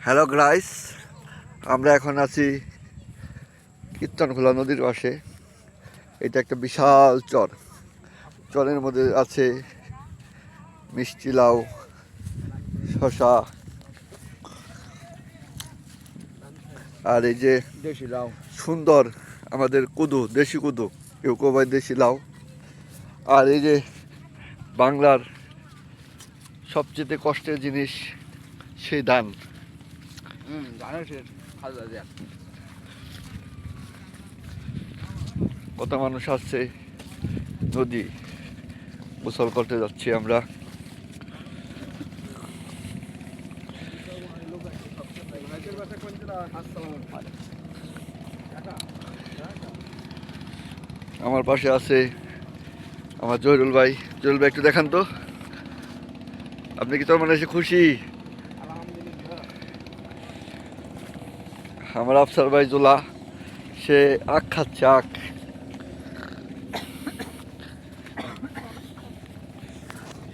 Hello guys, আমরা এখন আছি কীর্তনখোলা নদীর পাশে। এটা একটা বিশাল চর। চরের মধ্যে আছে মিষ্টি লাউ, শশা, আর এই যে দেশি লাউ সুন্দর আমাদের কুদু, দেশি কুদু, কেউ কেউ বলে দেশি লাউ। আর এই যে বাংলার সবচেয়ে কষ্টের জিনিস, সেই ধান। ধানের খাজা দেয়া কত মানুষ আসছে, নদী গোসল করতে যাচ্ছি আমরা। আমার পাশে আছে আমার জহিরুল ভাই। জহিরুল ভাই, একটু দেখান তো, আপনি কি তোর মানে এসে খুশি? আমার আফসার ভাই জোলা, সে আখ খাচ্ছে, আখ।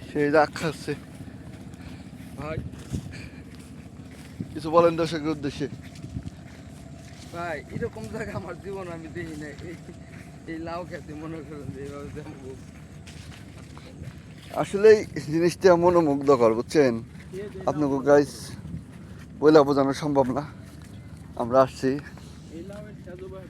সে আখ খাচ্ছে। ভাই কিছু বলেন দর্শকের উদ্দেশ্যে। ভাই এরকম জায়গা আমার জীবন আমি দেখি না। এই লাউ খেতে মনে করেন যে এইভাবে যাবো। আসলে জিনিসটা মনোমুগ্ধকর, বুঝছেন? আপনাকে গাইস বইলা বোঝানো সম্ভব না। আমরা আসছি এই লাউয়ের সাজু ভাই